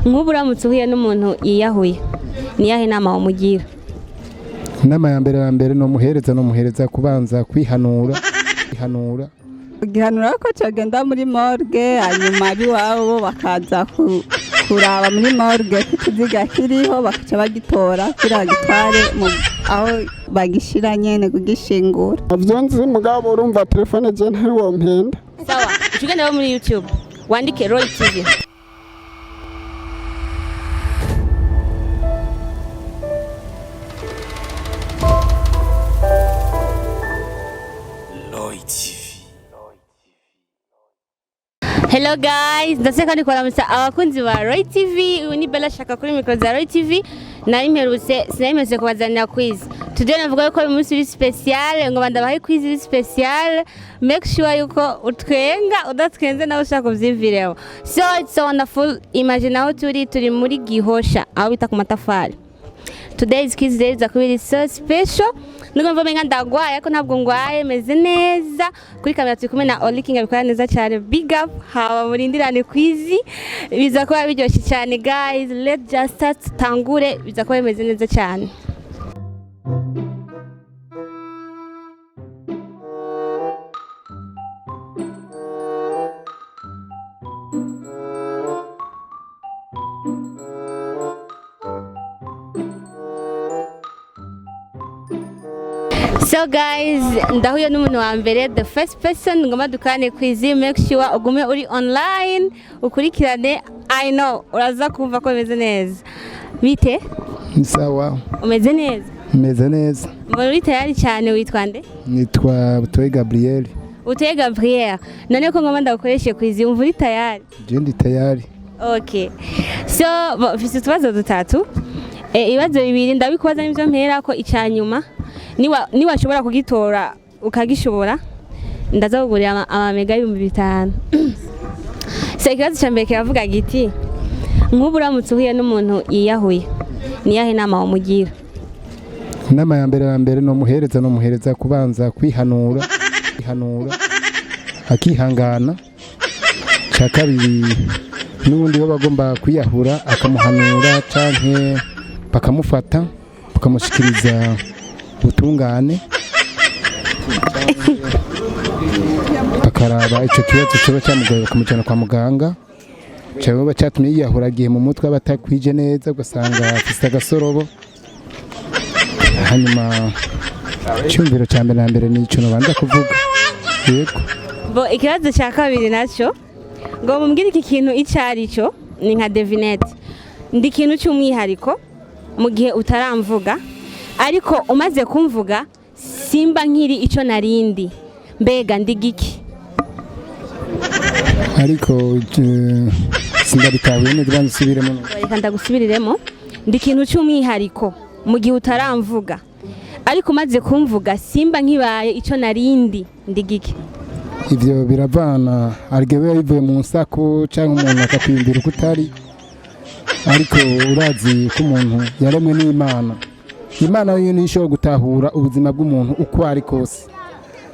nk'ubu uramutse uhuye n'umuntu yiyahuye niyahe nama wamugira? Inama ya mbere no muhereza kubanza kwihanura ko cyagenda muri morgue hanyuma ari wabo bakaza kuraba muri morgue kuziga kiriho bakaca bagitora kira gitware aho bagishira nyene kugishingura. Avyonzi mugabo urumva telefone je ntari wo mpenda. Sawa, ugenda muri YouTube wandike Roy TV. Hello guys, ndaseka ndi kuramutsa abakunzi ba Roy TV. Uyu ni Bella shaka kuri micro za Roy TV. Nari mperutse kubazanira quiz. Today navuga ko uyu munsi uri special, ngo bandabahe quiz iri special. Make sure yuko utwenga udatwenze nawe ushaka kuvyivireho. So it's so wonderful. Imagine aho turi muri Gihosha, aho bita ku matafari. Today's quiz day is a so special. Nugomba menga ndagwaye ariko ntabwo ngwaye meze neza. Kuri kamera turi kumwe na Oliking abikora neza cyane. Big up haba murindirane quiz. Biza kuba biryoshye cyane guys. Let's just start tangure biza kuba meze neza cyane. So guys, ndahuye n'umuntu wa mbere, the first person ngoma dukane quiz. Make sure ugume uri online ukurikirane. I know uraza kumva ko meze neza. Bite? Sawa. Umeze neza? Meze neza. Mbona uri tayari cyane. Witwa nde? Nitwa Uratwenga Gabriel. Uratwenga Gabriel. None ko ngoma ndagukoreshe quiz umva uri tayari? Je ndi tayari. Okay. So, mfite utubazo dutatu. Ibibazo bibiri ndabikubaza n'ibyo mpera ko icyanyuma. Niwa shobora kugitora ukagishobora ndaza kugurira amamega 5,000. Se ikibazo cyambere kiravuga giti nk'ubu uramutse uhuye n'umuntu yiyahuye niyahe nama wamugira? Inama ya mbere no muhereza kubanza kwihanura akihangana. Cyakabiri n'ubundi bagomba kwiyahura akamuhanura canke bakamufata bakamushikiriza ubutungane bakaraba icyo kibazo kiba cyamugoye bakamujyana kwa muganga cyangwa cyatumye yiyahura agiye mu mutwe batakwije neza ugasanga afite agasorobo. Hanyuma cyumviro cya mbere ni icyo nabanza kuvuga. Yego bo ikibazo cya kabiri nacyo ngo mumbwire iki kintu icyari cyo ni nka devinette ndi ikintu cy'umwihariko mu gihe utaramvuga ariko umaze kumvuga simba nkiri icyo narindi mbega ndigiki? Ariko sindabitahuye neza nsubiremo. Reka ndagusubiriremo. Ndi ikintu cy'umwihariko mu gihe utaramvuga ariko umaze kumvuga simba nkibaye icyo narindi ndigiki? Ivyo biravana argewe bivuye mu nsako cyangwa umuntu akakwiyumvira kutari, ariko urazi ko umuntu yaremwe n'Imana. Imana yo nisho gutahura ubuzima bw'umuntu uko ari kose.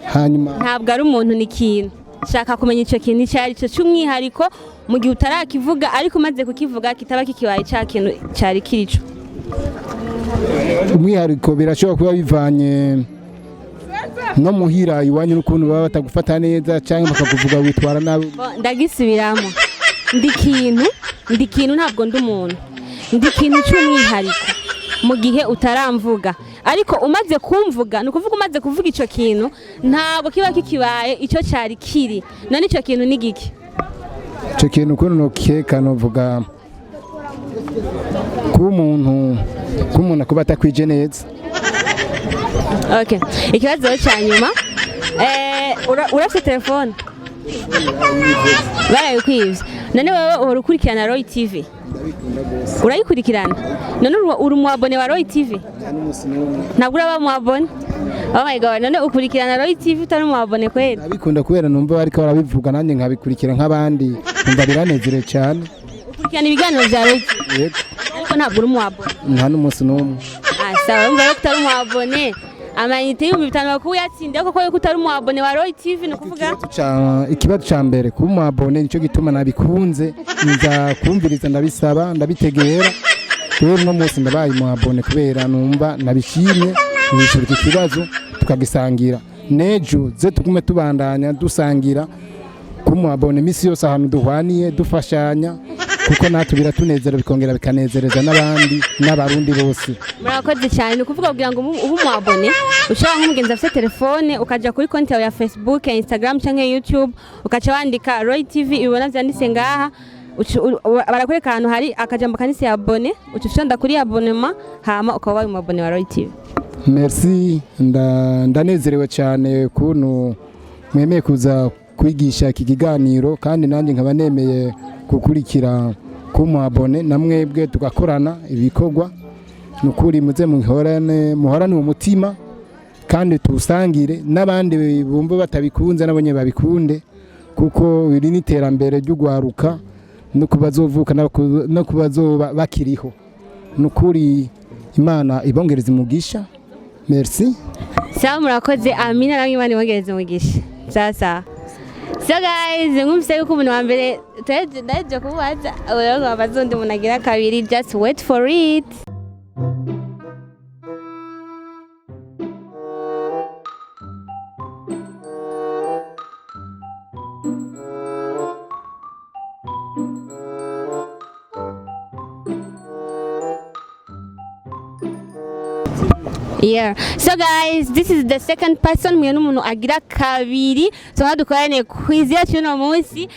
Hanyuma ntabwo ari umuntu ni kintu. Shaka kumenya icyo kintu cyari cyo cy'umwihariko mu gihe utarakivuga ariko umaze kukivuga kitaba kikibaye cya kintu cyari kirico. Umwihariko birashobora kuba bivanye no muhira iwanyu n'ukuntu baba batagufata neza cyangwa bakakuvuga witwara nabi. Ndagisubiramo. Ndi kintu ntabwo ndi umuntu. Ndi kintu cy'umwihariko mu gihe utaramvuga ariko umaze kumvuga nukuvuga umaze kuvuga icyo kintu ntabwo kiba kikibaye icyo cyari kiri. None icyo kintu ni giki? Icyo kintu ukuntu nokeka novuga ku muntu akuba atakwije neza. Okay, ikibazo cya nyuma urafite telefone barayikwivye. None wewe uhora ukurikirana Roy TV? Urayikurikirana? None uri umwabone wa Roy TV? Ntabwo uraba umwabone? Oh my god, none ukurikirana Roy TV utari umwabone kweli? Nabikunda kubera numva ariko barabivuga nanjye nkabikurikira nk'abandi numva biranezere cyane. Ukurikirana ibiganiro bya Roy TV? Yego. Ariko ntabwo uri umwabone? Nta n'umunsi n'umwe. Sawa, umva ko utari umwabone amayinite y'ibihumbi 5 bakuyatsinda koko yuko utari umu abone wa Roy TV no kuvuga ikibazo ca mbere kuba umu abone nico gituma nabikunze nza kumviriza ndabisaba ndabitegera rero no munsi ndabaye umu abone kubera numva nabishimye nishura iki kibazo tukagisangira nejo ze tugume tubandanya dusangira kumu abone misi yose ahantu duhwaniye dufashanya kuko natwe biratunezera bikongera bikanezereza n'abandi n'abarundi bose. Murakoze cyane no kuvuga kugira ngo ubu mu abone ushaka nk'umugenzi afite telefone ukaja kuri konti yawe ya Facebook, Instagram canke YouTube ukaca wandika Roy TV ibona vyanditse ngaha barakwereka ahantu hari akajambo kanise abone ucushonda kuri abonema hama ukaba wabaye mu abone wa Roy TV. Merci ndanezerewe cyane kuntu mwemeye kuza kwigisha iki kiganiro kandi nanjye nkaba nemeye gukurikira kumu abone namwebwe tugakorana ibikorwa nukuri muze muhorane umutima kandi tusangire n'abandi bumva batabikunze nabonye babikunde kuko biri n'iterambere ry'ugwaruka no kubazovuka no kubazoba bakiriho nukuri Imana ibongereza umugisha. Merci. Sawa murakoze amina namwe Imana ibongereza umugisha. Sasa so guys, ngumvise yuko umuntu wa mbere ndaje kubaza abo abazondi munagira kabiri, just wait for it. Yeah. So guys, this is the second person mwe n'umuntu agira kabiri so dukorane quiz yacu no munsi.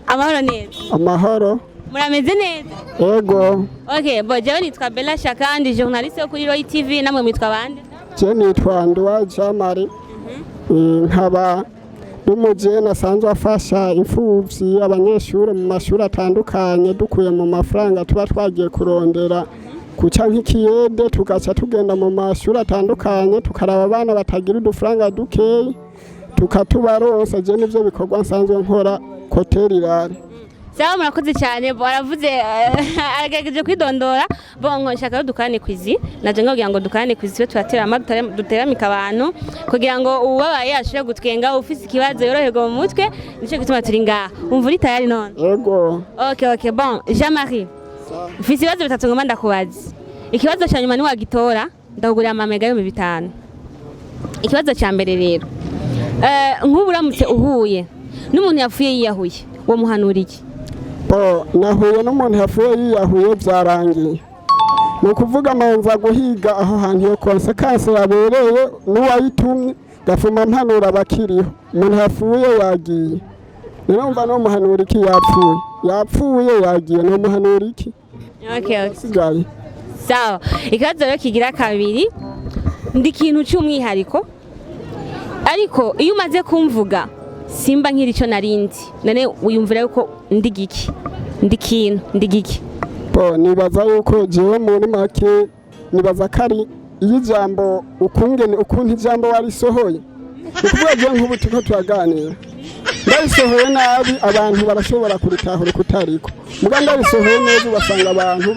Amahoro neza. Amahoro. Murameze neza? Yego. Okay, jewe nitwa Bella Shaka ndi journaliste yo kuri Roy TV namwe mwitwa bande? Je nitwa Ndwa Jamari. Nkaba n'umuje nasanzwe afasha imfuvyi abanyeshuri mu mashuri atandukanye dukuye mu mafaranga tuba twagiye kurondera kuca nk'ikiyede tugaca tugenda mu mashuri atandukanye tukaraba abana batagira udufaranga dukeyi tukatubaronsa. Je nivyo bikorwa nsanzwe nkora koterirare. Sawa murakoze cyane baravuze aragejeje kwidondora bongo nshaka dukorane kwizi naje ngogira ngo dukorane kwizi twe turatera duteramika abantu kugira ngo ubabaye ashobore gutwenga ufise ikibazo yoroherwa mu mutwe nico gituma turi ngaha umva uri tayari none. Yego. Okay bon Jean-Marie ufise ibibazo bitatu ngomba ndakubaza. Ikibazo cya nyuma ni wagitora ndagurira amamega yo 5. Ikibazo cya mbere rero nk'ubu uramutse uhuye n'umuntu yapfuye yiyahuye wo muhanura iki? Nahuye n'umuntu yapfuye yiyahuye byarangiye ni ukuvuga manza guhiga aho hantu yo konsekanse yabereye n'uwayitumye gafuma mpanura bakiriho umuntu yapfuye yagiye numva no muhanura iki yapfuye yagiye no muhanura iki? Okay. Sawa ikibazo rero kigira kabiri ndi kintu cy'umwihariko ariko iyo umaze kumvuga simba nkiri cyo narindi nane uyumvira yuko ndigiki ndigiki nibaza yuko jewe muri make nibaza kari ijambo ukuntu ijambo warisohoye ukuvuga je nk'ubu tuko turaganira ndarisohoye nabi abantu barashobora kuritahura kutariko muga ndarisohoye neza basanga abantu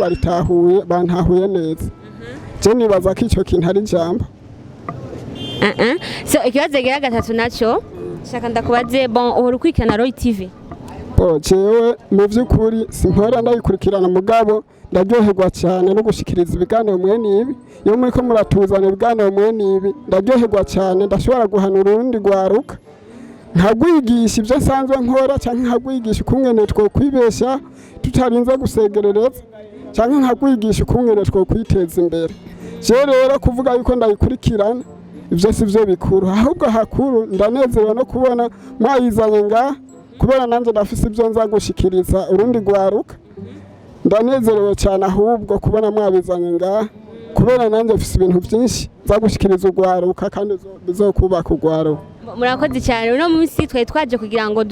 bantahuye neza. Je nibaza ko ico kintu ari jambo. So ikibazo gira gatatu naco shaka ndakubaze uhora ukurikirana Roy TV? Jewe mu vy'ukuri simpora ndayikurikirana mugabo ndaryoherwa cyane no gushikiriza ibiganiro mwene ibi iyo muri ko muratuzana ibiganiro mwene ibi ndaryoherwa cyane ndashobora guhanura urundi gwaruka nkagwigisha ibyo sanzwe nkora cyangwa nkagwigisha ukungene two kwibesha tutarinze gusegerereza cyangwa nkagwigisha ukungene two kwiteza imbere. Je rero kuvuga yuko ndayikurikirana ibyo sivyo bikuru ahubwo hakuru ndanezerewe no kubona mwayizanye ngaha kubera nanjye ndafise ibyo nza gushikiriza urundi gwaruka. Ndanezerewe cyane ahubwo kubona mwabizanye ngaha kubera nanjye mfise ibintu byinshi nza gushikiriza ugwaruka kandi bizokubaka ugwaruka. Murakoze cyane uno munsi twaje kugira ngo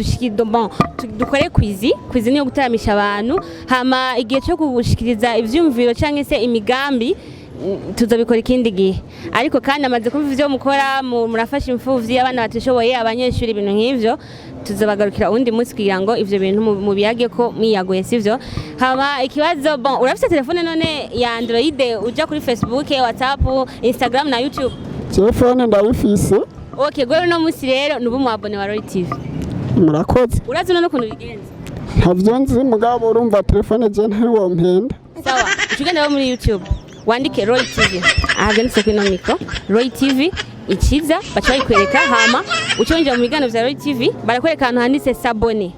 dukore kwizi niyo gutaramisha abantu hama igihe cyo kugushikiriza ivyumviro cyangwa se imigambi tuzabikora ikindi gihe ariko kandi amaze kumva ivyo mukora murafasha imfuvyi abana batishoboye abanyeshuri ibintu nk'ivyo tuzabagarukira undi munsi kugira ngo ivyo bintu mubiyage ko mwiyaguye sivyo. Hama ikibazo urafite telefone none ya Android uja kuri Facebook, WhatsApp, Instagram na YouTube? telefone ndayifise. Okay, gwe no musi rero nubu mu abone wa Roy TV. Murakoze. Urazi no kuntu bigenza. Ntavyo nzi mugabo urumva telefone je ntariwo mpenda. Sawa, ukigenda muri YouTube wandike Roy TV. Ahagendetse kuri no micro Roy TV ikiza bacha bayikwereka hama ucyonje mu bigano vya Roy TV barakwereka ahantu handitse s'abonner.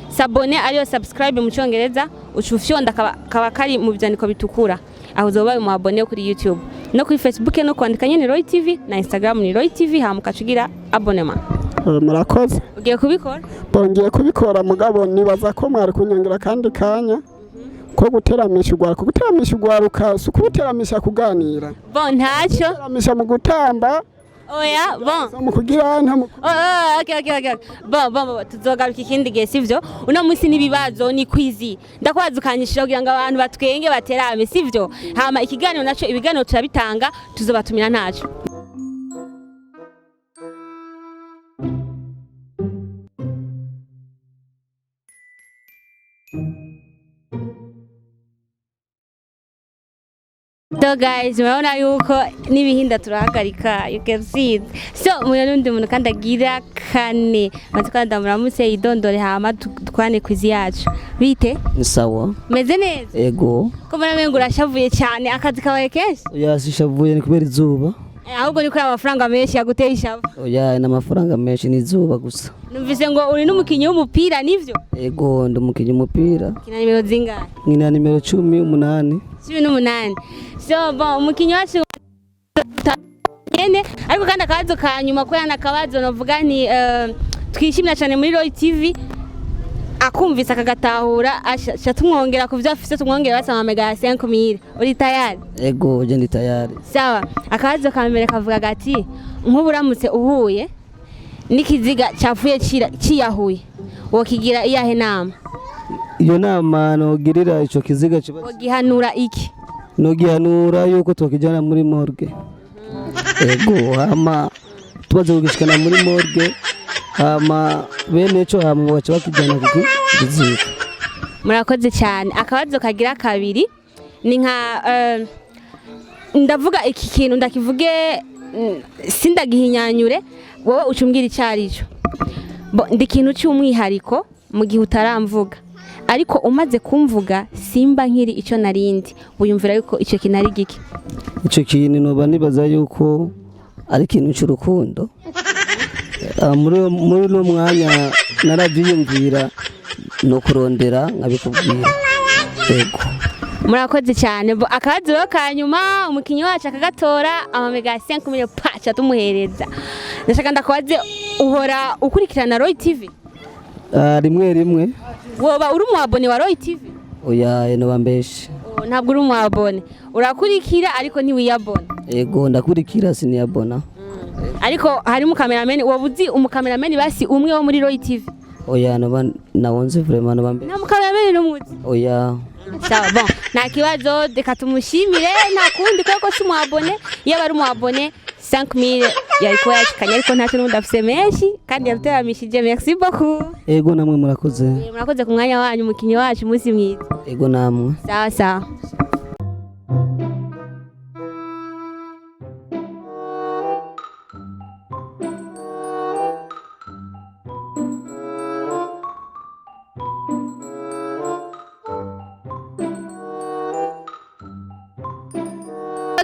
S'abonner ariyo subscribe mu cyongereza ucufyonda kaba kari mu byandiko bitukura. Aho uzoba mu abone kuri YouTube. No kuri Facebook no kwandika nyene Roy TV na Instagram ni Roy TV hama ukacugira abonnement. Murakoze. Ugiye kubikora? Bongiye kubikora mugabo nibaza ko mwari kunyongera kandi kanya ko guteramisha ugwaruka sukuteramisha kuganira. Bon ntacyo. Guteramisha mu gutamba. Oya, bon. Mu kugira nta Okay. Bon, tuzogaruka ikindi gihe sivyo. Uno musi nibibazo ni quiz. Ndakwaza ukanyishira kugira ngo abantu batwenge baterame sivyo. Hama ikiganiro naco ibiganiro turabitanga tuzobatumira ntaco. So guys, murabona yuko nibihinda turahagarika, you can see it. So murundi muntu kandi agira kane matukanda muramutse idondore hama tukwane kwizi yacu bite ni sawa meze neza ego ko muramengo urashavuye cyane akazi kabaye kenshi oya sishavuye ni kubera izuba ahubwo ni kuri amafaranga menshi yaguteye ishavu oya na amafaranga menshi ni izuba gusa numvise ngo uri n'umukinyi w'umupira nivyo ego ndumukinyi w'umupira kina nimero zingahe nkina nimero 18 18 so bon umukinyi wacu nyene ariko kandi akabazo ka nyuma ko yana akabazo novuga ni twishimira cyane muri Roy TV akumvisa akagatahura acha tumwongera ku vyafise tumwongera basama mega 5000 uri tayari ego je ndi tayari sawa akabazo ka mbere kavuga gati nk'uburamutse uhuye nikiziga cyavuye Yiyahuye wokigira iyahe nama iyo nama nogirira ico kiziga kibazo wogihanura iki nogihanura yuko twakijana muri morgue ego hama tubaze kugishikana muri morgue hama bene cyo hama bacha bakijana kuki kiziga murakoze cyane akabazo kagira kabiri ni nka ndavuga iki kintu ndakivuge sindagihinyanyure wowe ucumbwira icyarico ndi kintu cy'umwihariko mu gihe utaramvuga ariko umaze kumvuga simba nkiri icyo narindi uyumvira yuko icyo kintu ari giki icyo kintu noba nibaza yuko ari kintu cy'urukundo muri no mwanya narabyiyumvira no kurondera nkabikubwira yego murakoze cyane akabazo kanyuma umukinyi wacu akagatora amamega 5000 pacha tumuhereza ndashaka ndakwaze uhora ukurikirana Roy TV rimwe woba uri mu abone wa Roy TV oya no bambeshe ntabwo uri mu abone urakurikira ariko ntiwiyabona yego ndakurikira siniyabona ariko hari mu cameraman wabuzi umukameraman basi umwe wo muri Roy TV oya no nawonze vraiment no bambeshe na mukameraman no muzi oya sawa bon nta kibazo reka tumushimire nta kundi koko si mu abone iyo bari mu abone 5000 yariko yashikanye ariko nta kintu ndafise menshi kandi yaruteramishije merci beaucoup ego namwe murakoze murakoze ku mwanya wanyu umukinyi wacu umunsi mwiza ego namwe sawa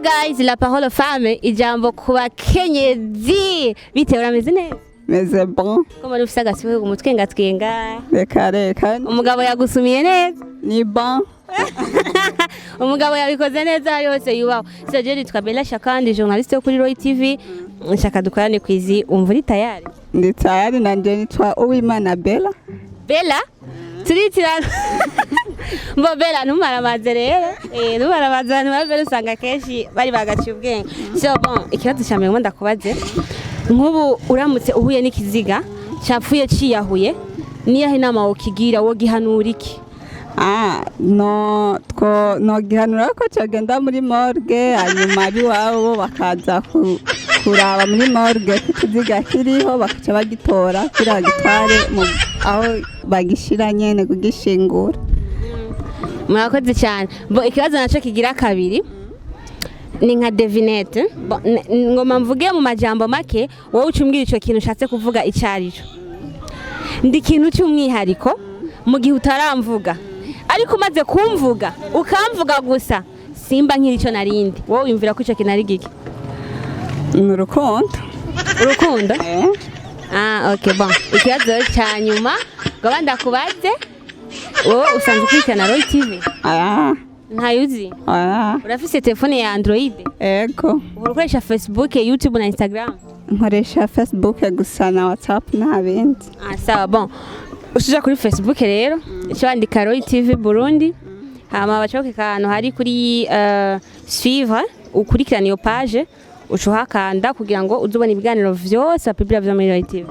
guys, la parole aux femmes ijambo kuba kenyezi bitewe urameze neza meze bon ko muri ufise agasiwe umutwenga twenga reka umugabo yagusumiye neza ni bon umugabo yabikoze neza yose yubaho so je nitwa Bella Shakandi journaliste yo kuri Roy TV nshaka dukorane kwizi umva uri tayari ndi tayari nanje nitwa Uwimana Bella turitirana mbo Bella ntumaramaze rero ntumaramaze abantu babere usanga kenshi bari bagaciye ubwenge so bon ikibazo cya mbere ndakubaze nk'ubu uramutse uhuye n'ikiziga cyapfuye Yiyahuye niyahe nama wokigira wogihanura iki no gihanura ko cyagenda muri morgue hanyuma ari wabo bakaza kuraba muri morgue kukiziga kiriho bakaca bagitora kira gitware aho bagishira nyene kugishingura murakoze cyane bo ikibazo naco kigira kabiri ni nka devinette ngoma mvuge mu majambo make wowe ucumbwira ico kintu ushatse kuvuga icarico ndi kintu cy'umwihariko mu gihe utaramvuga ariko umaze kumvuga ukamvuga gusa simba nk'irico narindi wowe wimvira ko ico kintu ari giki urukundo okay bon ikibazo cya nyuma ngo bandakubaze wowe usanzwe ukurikirana Roy TV ntayuzi urafise telefone ya Android ego ukoresha Facebook YouTube na Instagram nkoresha Facebook gusa na WhatsApp nta bindi sawa bon ushija kuri Facebook rero cyandika Roy TV Burundi hama bacoke kantu hari kuri suivre ukurikirana iyo page ucuhakanda kugira ngo uzubone ibiganiro vyose apibira vya Roy TV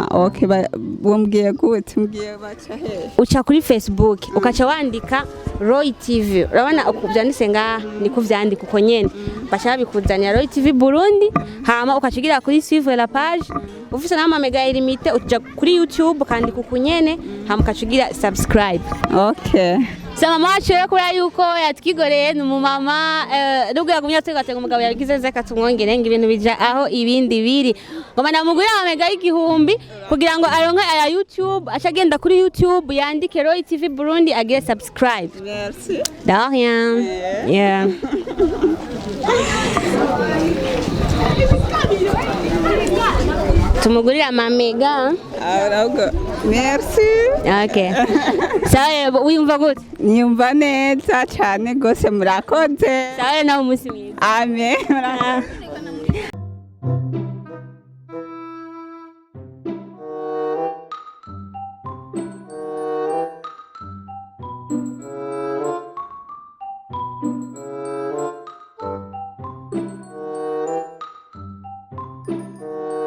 okay bombwiye gute mbwiye bacha he uca kuri Facebook ukaca wandika Roy TV urabona ukuvyandise nga niko vyandika uko nyene bacha bikuzanira Roy TV Burundi hama ukacigira kuri suivre la page ufise nama mega illimité uja kuri YouTube kandi kukunyene hama ukacigira subscribe okay Sama macho yo kura yuko yatkigoreye numumama nubwo yagumye ategatenga umugabo yabigize zeka tumwongere ibintu bija aho ibindi biri ngoma namugura amega y'igihumbi kugira ngo aronke aya YouTube acagenda kuri YouTube yandike Roy TV Burundi agire subscribe. Merci. De rien. Yeah. Tumugurira mamega. Arago. Merci. Okay. Sawa wiyumva gute? Niyumva neza cyane gose murakoze. Sawa nawe umunsi mwiza. Amen.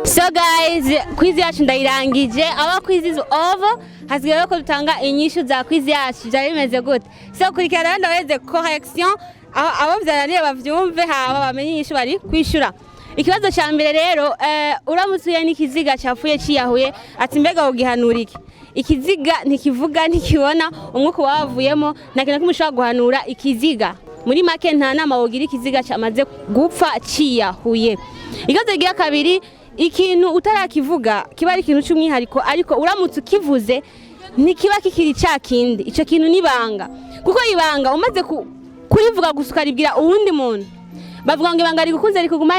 So guys, quiz yacu ndayirangije aba quiz is over hasigaye ko dutanga inyishu za quiz yacu byari bimeze gute so kurikirana ndaweze correction abo byananiye bavyumve haba bamenye inyishu bari kwishura ikibazo cya mbere rero uramutsuye n'ikiziga cyafuye ciyahuye ati mbega ugihanura iki ikiziga ntikivuga ntikibona umwuka wavuyemo ntakina kumushaka guhanura ikiziga muri make nta nama wogira ikiziga cyamaze gupfa ciyahuye ikibazo giya kabiri ikintu utarakivuga kiba ari ikintu cy'umwihariko ariko uramutse ukivuze ntikiba kikiri cyakindi ico kintu nibanga kuko ibanga umaze kurivuga gusukaribwira uwundi muntu bavuga ngo ibanga rigukunze rikuguma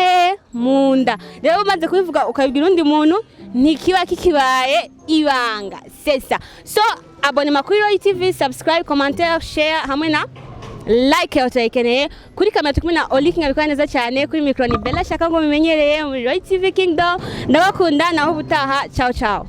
munda rero umaze kubivuga ukabibwira undi muntu ntikiba kikibaye ibanga sesa so abonema kuri Roy TV subscribe commentaire share hamwe na like yatekerewe kuri kamera tukumina Oliking abikora neza cyane kuri micro ni Bella shaka ngo bimenyereye muri Roy TV Kingdom ndabakunda naho butaha ciao ciao